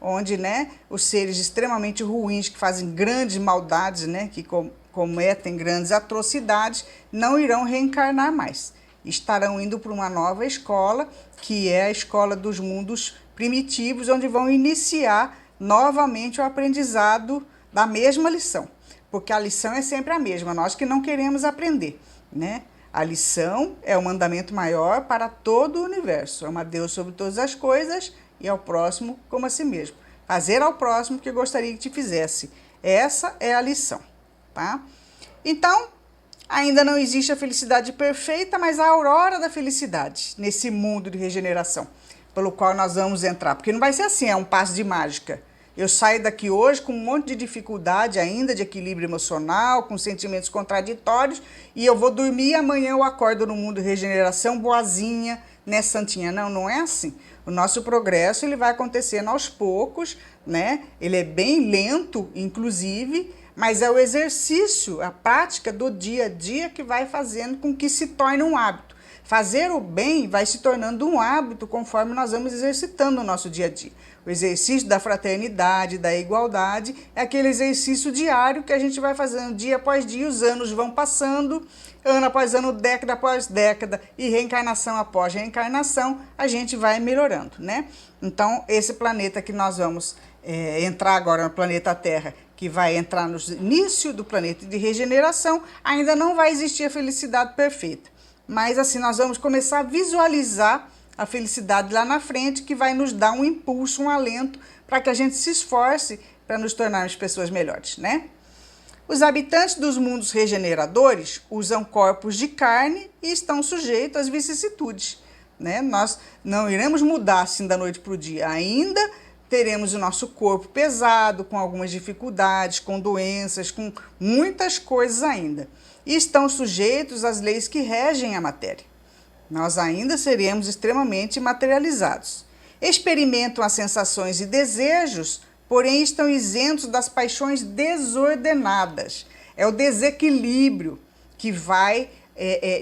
Speaker 1: onde, né, os seres extremamente ruins, que fazem grandes maldades, né, que cometem grandes atrocidades, não irão reencarnar mais. Estarão indo para uma nova escola, que é a escola dos mundos primitivos, onde vão iniciar novamente o aprendizado da mesma lição. Porque a lição é sempre a mesma, nós que não queremos aprender, né? A lição é o mandamento maior para todo o universo. Ama a Deus sobre todas as coisas e ao próximo como a si mesmo. Fazer ao próximo o que gostaria que te fizesse. Essa é a lição, tá? Então, ainda não existe a felicidade perfeita, mas a aurora da felicidade nesse mundo de regeneração, pelo qual nós vamos entrar. Porque não vai ser assim, é um passe de mágica. Eu saio daqui hoje com um monte de dificuldade ainda, de equilíbrio emocional, com sentimentos contraditórios, e eu vou dormir e amanhã eu acordo no mundo de regeneração boazinha, né, santinha? Não, não é assim. O nosso progresso ele vai acontecendo aos poucos, né? Ele é bem lento, inclusive, mas é o exercício, a prática do dia a dia que vai fazendo com que se torne um hábito. Fazer o bem vai se tornando um hábito conforme nós vamos exercitando o nosso dia a dia. O exercício da fraternidade, da igualdade, é aquele exercício diário que a gente vai fazendo dia após dia, os anos vão passando, ano após ano, década após década, e reencarnação após reencarnação, a gente vai melhorando, né? Então, esse planeta que nós vamos entrar agora no planeta Terra, que vai entrar no início do planeta de regeneração, ainda não vai existir a felicidade perfeita. Mas assim, nós vamos começar a visualizar a felicidade lá na frente, que vai nos dar um impulso, um alento, para que a gente se esforce para nos tornarmos pessoas melhores, né? Os habitantes dos mundos regeneradores usam corpos de carne e estão sujeitos às vicissitudes, né? Nós não iremos mudar assim da noite para o dia, ainda teremos o nosso corpo pesado, com algumas dificuldades, com doenças, com muitas coisas ainda. E estão sujeitos às leis que regem a matéria. Nós ainda seremos extremamente materializados. Experimentam as sensações e desejos, porém estão isentos das paixões desordenadas. É o desequilíbrio que vai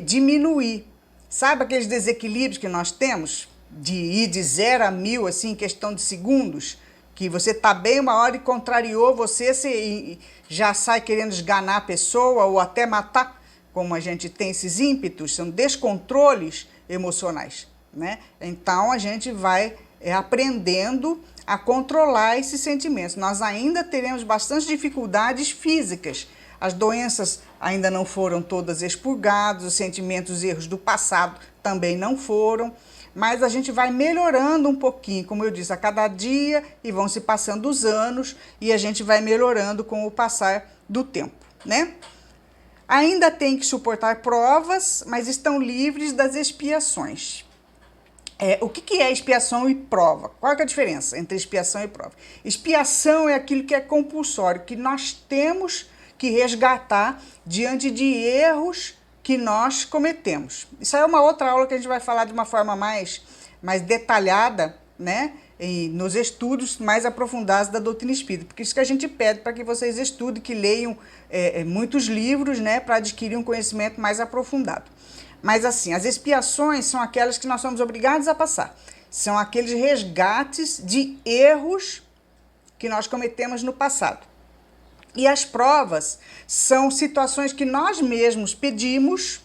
Speaker 1: diminuir. Sabe aqueles desequilíbrios que nós temos? De ir de 0 a 1000, assim, em questão de segundos? Que você está bem uma hora e contrariou você já sai querendo esganar a pessoa ou até matar. Como a gente tem esses ímpetos, são descontroles emocionais, né? Então, a gente vai aprendendo a controlar esses sentimentos. Nós ainda teremos bastante dificuldades físicas. As doenças ainda não foram todas expurgadas, os sentimentos e erros do passado também não foram, mas a gente vai melhorando um pouquinho, como eu disse, a cada dia, e vão se passando os anos, e a gente vai melhorando com o passar do tempo, né? Ainda tem que suportar provas, mas estão livres das expiações. O que é expiação e prova? Qual é a diferença entre expiação e prova? Expiação é aquilo que é compulsório, que nós temos que resgatar diante de erros que nós cometemos. Isso aí é uma outra aula que a gente vai falar de uma forma mais detalhada, né? Nos estudos mais aprofundados da doutrina espírita, porque isso que a gente pede para que vocês estudem, que leiam muitos livros, né, para adquirir um conhecimento mais aprofundado. Mas assim, as expiações são aquelas que nós somos obrigados a passar, são aqueles resgates de erros que nós cometemos no passado. E as provas são situações que nós mesmos pedimos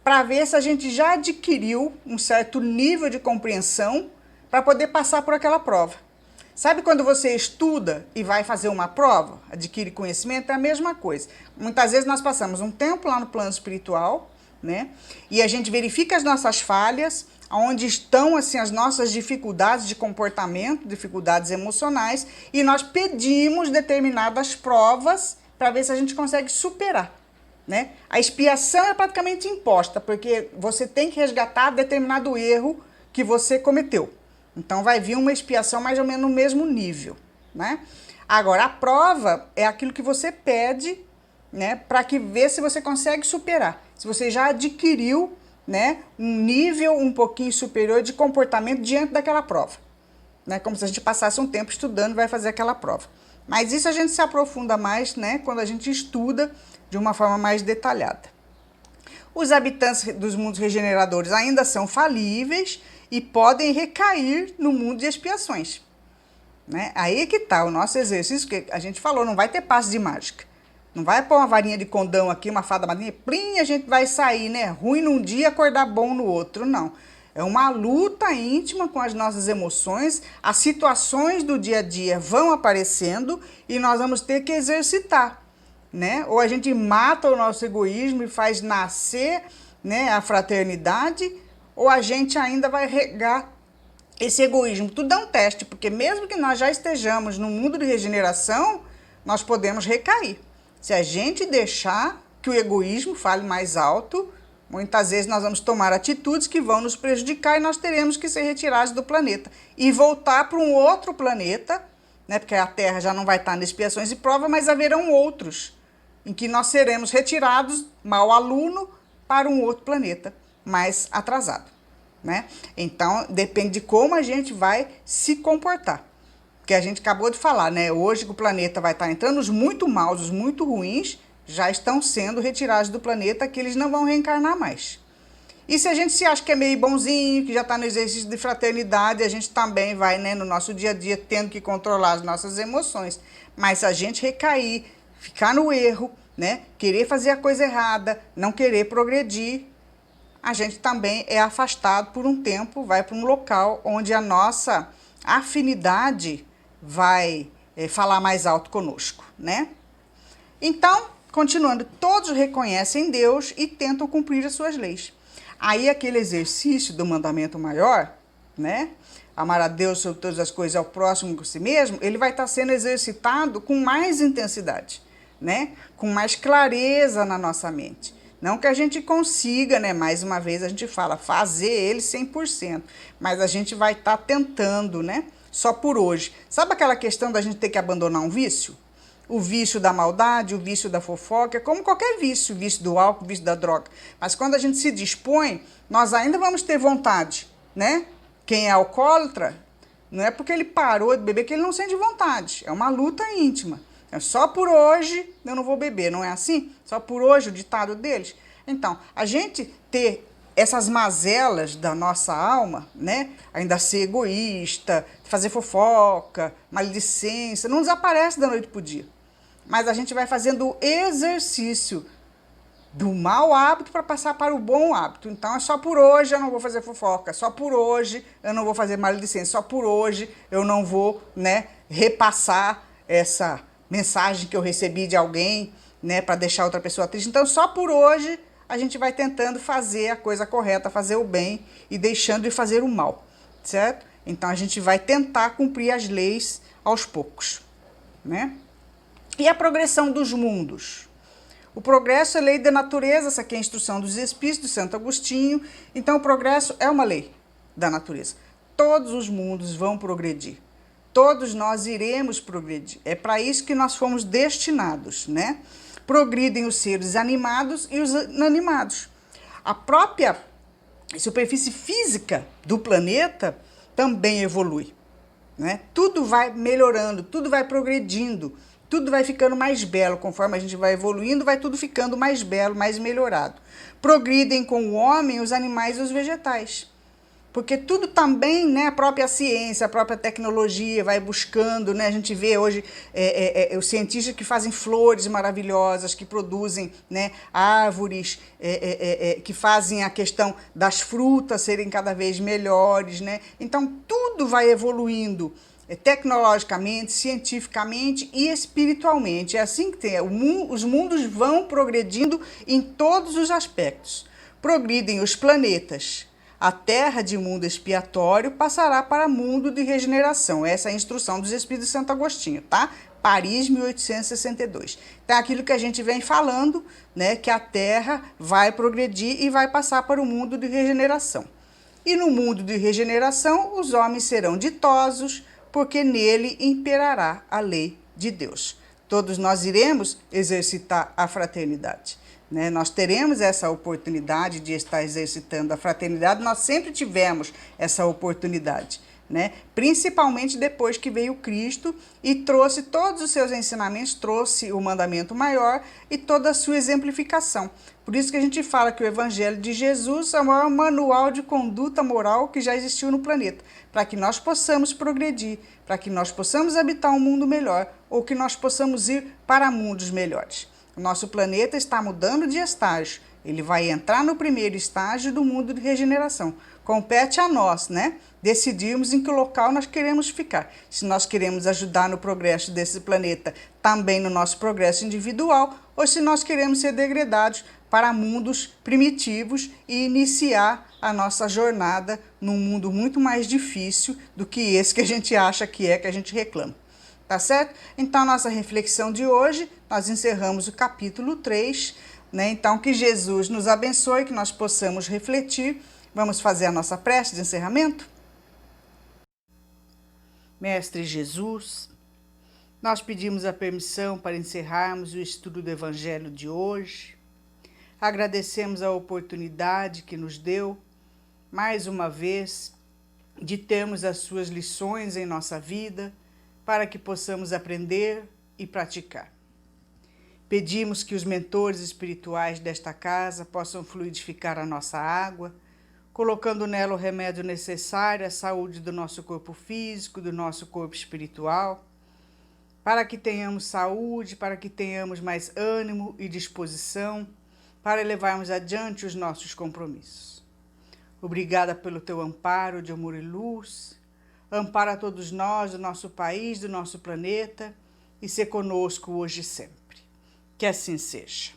Speaker 1: para ver se a gente já adquiriu um certo nível de compreensão para poder passar por aquela prova. Sabe quando você estuda e vai fazer uma prova, adquire conhecimento? É a mesma coisa. Muitas vezes nós passamos um tempo lá no plano espiritual, né? E a gente verifica as nossas falhas, onde estão assim as nossas dificuldades de comportamento, dificuldades emocionais, e nós pedimos determinadas provas para ver se a gente consegue superar, né? A expiação é praticamente imposta, porque você tem que resgatar determinado erro que você cometeu. Então, vai vir uma expiação mais ou menos no mesmo nível, né? Agora, a prova é aquilo que você pede, né, para que ver se você consegue superar. Se você já adquiriu, né, um nível um pouquinho superior de comportamento diante daquela prova, né? Como se a gente passasse um tempo estudando e vai fazer aquela prova. Mas isso a gente se aprofunda mais, né, quando a gente estuda de uma forma mais detalhada. Os habitantes dos mundos regeneradores ainda são falíveis e podem recair no mundo de expiações, né? Aí que está o nosso exercício, que a gente falou, não vai ter passe de mágica. Não vai pôr uma varinha de condão aqui, uma fada madrinha, plim, a gente vai sair, né? Ruim num dia, acordar bom no outro, não. É uma luta íntima com as nossas emoções, as situações do dia a dia vão aparecendo e nós vamos ter que exercitar, né? Ou a gente mata o nosso egoísmo e faz nascer, né, a fraternidade, ou a gente ainda vai regar esse egoísmo. Tudo é um teste, porque mesmo que nós já estejamos no mundo de regeneração, nós podemos recair. Se a gente deixar que o egoísmo fale mais alto, muitas vezes nós vamos tomar atitudes que vão nos prejudicar e nós teremos que ser retirados do planeta e voltar para um outro planeta, né? Porque a Terra já não vai estar em expiações e prova, mas haverão outros em que nós seremos retirados, mau aluno, para um outro planeta mais atrasado, né? Então, depende de como a gente vai se comportar. Porque a gente acabou de falar, né? Hoje que o planeta vai estar entrando, os muito maus, os muito ruins, já estão sendo retirados do planeta, que eles não vão reencarnar mais. E se a gente se acha que é meio bonzinho, que já está no exercício de fraternidade, a gente também vai, né, no nosso dia a dia, tendo que controlar as nossas emoções. Mas se a gente recair, ficar no erro, né, querer fazer a coisa errada, não querer progredir, a gente também é afastado por um tempo, vai para um local onde a nossa afinidade vai falar mais alto conosco, né? Então, continuando, todos reconhecem Deus e tentam cumprir as suas leis. Aí aquele exercício do mandamento maior, né? Amar a Deus sobre todas as coisas, ao próximo como si mesmo, ele vai estar sendo exercitado com mais intensidade, né? Com mais clareza na nossa mente. Não que a gente consiga, né? Mais uma vez a gente fala, fazer ele 100%, mas a gente vai estar tentando, né? Só por hoje. Sabe aquela questão da gente ter que abandonar um vício? O vício da maldade, o vício da fofoca, como qualquer vício, o vício do álcool, o vício da droga. Mas quando a gente se dispõe, nós ainda vamos ter vontade, né? Quem é alcoólatra, não é porque ele parou de beber que ele não sente vontade. É uma luta íntima. É só por hoje eu não vou beber, não é assim? Só por hoje o ditado deles. Então, a gente ter essas mazelas da nossa alma, né? Ainda ser egoísta, fazer fofoca, maledicência, não desaparece da noite para o dia. Mas a gente vai fazendo o exercício do mau hábito para passar para o bom hábito. Então, é só por hoje eu não vou fazer fofoca, só por hoje eu não vou fazer maledicência, só por hoje eu não vou, né, repassar essa mensagem que eu recebi de alguém, né, para deixar outra pessoa triste. Então, só por hoje a gente vai tentando fazer a coisa correta, fazer o bem e deixando de fazer o mal, certo? Então, a gente vai tentar cumprir as leis aos poucos, né? E a progressão dos mundos? O progresso é lei da natureza, essa aqui é a instrução dos Espíritos, de Santo Agostinho. Então, o progresso é uma lei da natureza. Todos os mundos vão progredir. Todos nós iremos progredir. É para isso que nós fomos destinados, né? Progridem os seres animados e os inanimados. A própria superfície física do planeta também evolui, né? Tudo vai melhorando, tudo vai progredindo. Tudo vai ficando mais belo, conforme a gente vai evoluindo, vai tudo ficando mais belo, mais melhorado. Progridem com o homem, os animais e os vegetais. Porque tudo também, né, a própria ciência, a própria tecnologia vai buscando, né? A gente vê hoje os cientistas que fazem flores maravilhosas, que produzem, né, árvores, que fazem a questão das frutas serem cada vez melhores, né? Então, tudo vai evoluindo. Tecnologicamente, cientificamente e espiritualmente. É assim que tem. Os mundos vão progredindo em todos os aspectos. Progridem os planetas. A Terra de mundo expiatório passará para mundo de regeneração. Essa é a instrução dos Espíritos de Santo Agostinho, tá? Paris, 1862. Então, é aquilo que a gente vem falando, né? Que a Terra vai progredir e vai passar para o mundo de regeneração. E no mundo de regeneração, os homens serão ditosos, porque nele imperará a lei de Deus. Todos nós iremos exercitar a fraternidade, né? Nós teremos essa oportunidade de estar exercitando a fraternidade, nós sempre tivemos essa oportunidade, né? Principalmente depois que veio Cristo e trouxe todos os seus ensinamentos, trouxe o mandamento maior e toda a sua exemplificação. Por isso que a gente fala que o Evangelho de Jesus é o maior manual de conduta moral que já existiu no planeta, para que nós possamos progredir, para que nós possamos habitar um mundo melhor ou que nós possamos ir para mundos melhores. O nosso planeta está mudando de estágio Ele vai entrar no primeiro estágio do mundo de regeneração. Compete a nós, né? Decidirmos em que local nós queremos ficar. Se nós queremos ajudar no progresso desse planeta, também no nosso progresso individual, ou se nós queremos ser degradados para mundos primitivos e iniciar a nossa jornada num mundo muito mais difícil do que esse que a gente acha que a gente reclama. Tá certo? Então, nossa reflexão de hoje, nós encerramos o capítulo 3, né? Então, que Jesus nos abençoe, que nós possamos refletir. Vamos fazer a nossa prece de encerramento? Mestre Jesus, nós pedimos a permissão para encerrarmos o estudo do Evangelho de hoje. Agradecemos a oportunidade que nos deu, mais uma vez, de termos as suas lições em nossa vida, para que possamos aprender e praticar. Pedimos que os mentores espirituais desta casa possam fluidificar a nossa água, colocando nela o remédio necessário à saúde do nosso corpo físico, do nosso corpo espiritual, para que tenhamos saúde, para que tenhamos mais ânimo e disposição para levarmos adiante os nossos compromissos. Obrigada pelo teu amparo de amor e luz. Ampara a todos nós, do nosso país, do nosso planeta, e ser conosco hoje e sempre. Que assim seja.